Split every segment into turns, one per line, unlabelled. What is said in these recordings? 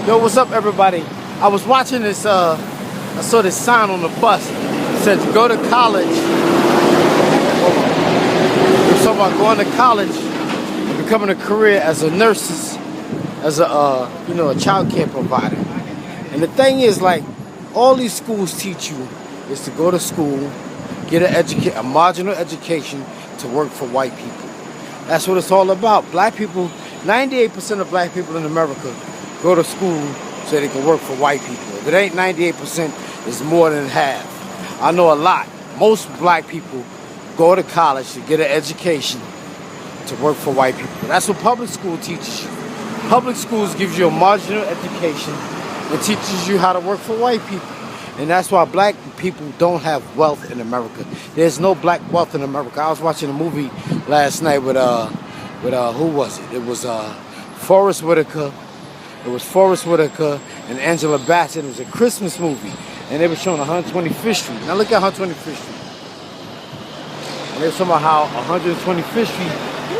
Yo, what's up, everybody? I was watching this, I saw this sign on the bus. It said, go to college. It was talking about going to college and becoming a career as a nurse, as a, a child care provider. And the thing is, like, all these schools teach you is to go to school, get a marginal education to work for white people. That's what it's all about. Black people, 98% of black people in America go to school so they can work for white people. If it ain't 98%, it's more than half. I know a lot. Most black people go to college to get an education to work for white people. That's what public school teaches you. Public schools gives you a marginal education and teaches you how to work for white people. And that's why black people don't have wealth in America. There's no black wealth in America. I was watching a movie last night with who was it? It was Forrest Whitaker. It was Forrest Whitaker and Angela Bassett. It was a Christmas movie. And they were showing 125th Street. Now look at 125th Street. And they were talking about how 125th Street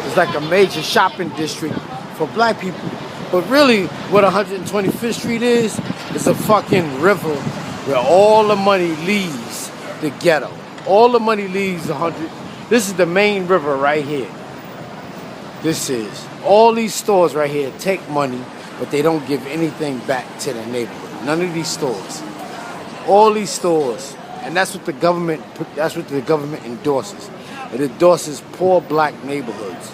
is like a major shopping district for black people. But really, what 125th Street is a fucking river where all the money leaves the ghetto. All the money leaves 100. This is the main river right here. This is. All these stores right here take money, but they don't give anything back to the neighborhood. None of these stores. All these stores. And that's what the government endorses. It endorses poor black neighborhoods.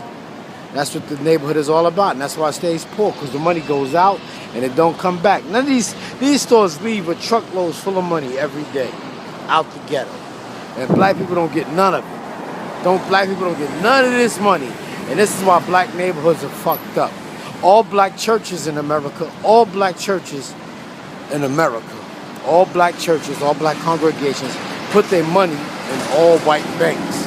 That's what the neighborhood is all about, and that's why it stays poor, because the money goes out and it don't come back. None of these stores leave with truckloads full of money every day out the ghetto. And black people don't get none of it. Black people don't get none of this money. And this is why black neighborhoods are fucked up. All black churches in America, all black churches in America, all black churches, all black congregations put their money in all white banks.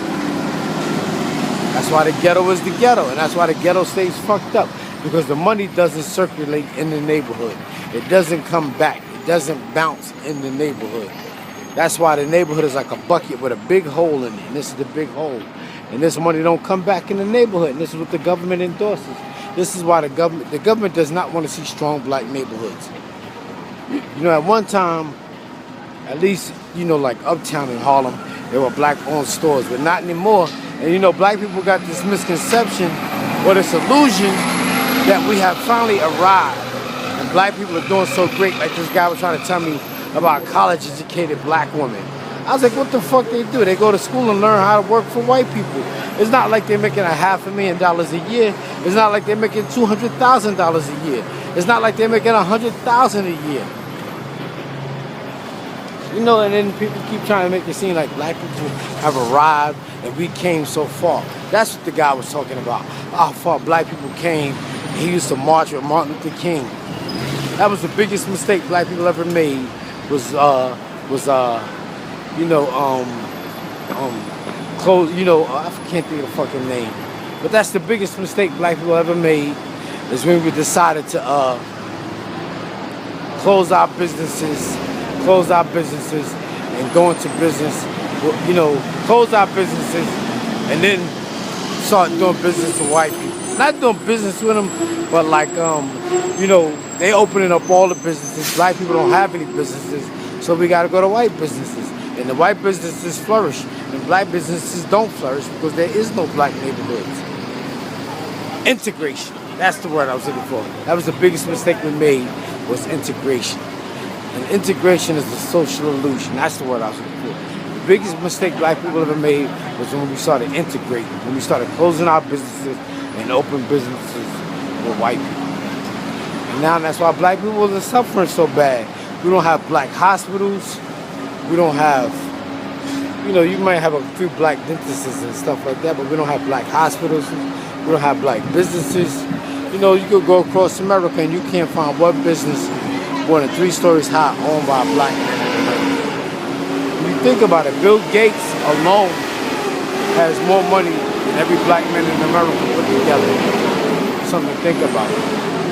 That's why the ghetto is the ghetto, and that's why the ghetto stays fucked up, because the money doesn't circulate in the neighborhood. It doesn't come back. It doesn't bounce in the neighborhood. That's why the neighborhood is like a bucket with a big hole in it, and this is the big hole. And this money don't come back in the neighborhood, and this is what the government endorses. This is why the government does not want to see strong black neighborhoods. You know, at one time, at least, like uptown in Harlem, there were black-owned stores, but not anymore. And black people got this misconception or this illusion that we have finally arrived. And black people are doing so great, like this guy was trying to tell me about college-educated black women. I was like, what the fuck they do? They go to school and learn how to work for white people. It's not like they're making $500,000 a year. It's not like they're making $200,000 a year. It's not like they're making $100,000 a year. And then people keep trying to make it seem like black people have arrived and we came so far. That's what the guy was talking about. How far black people came. He used to march with Martin Luther King. That was the biggest mistake black people ever made. I can't think of the fucking name. But that's the biggest mistake black people ever made, is when we decided to close our businesses and go into business, close our businesses and then start doing business with white people. Not doing business with them, but they opening up all the businesses. Black people don't have any businesses, so we got to go to white businesses. And the white businesses flourish, and black businesses don't flourish because there is no black neighborhoods. Integration. That's the word I was looking for. That was the biggest mistake we made, was integration. And integration is the social illusion. That's the word I was looking for. The biggest mistake black people ever made was when we started integrating, when we started closing our businesses and open businesses with white people. And now that's why black people are suffering so bad. We don't have black hospitals. We don't have, you might have a few black dentists and stuff like that, but we don't have black hospitals. We don't have black businesses. You could go across America and you can't find one business more than 3 stories high owned by a black man. When you think about it, Bill Gates alone has more money than every black man in America put together. Something to think about.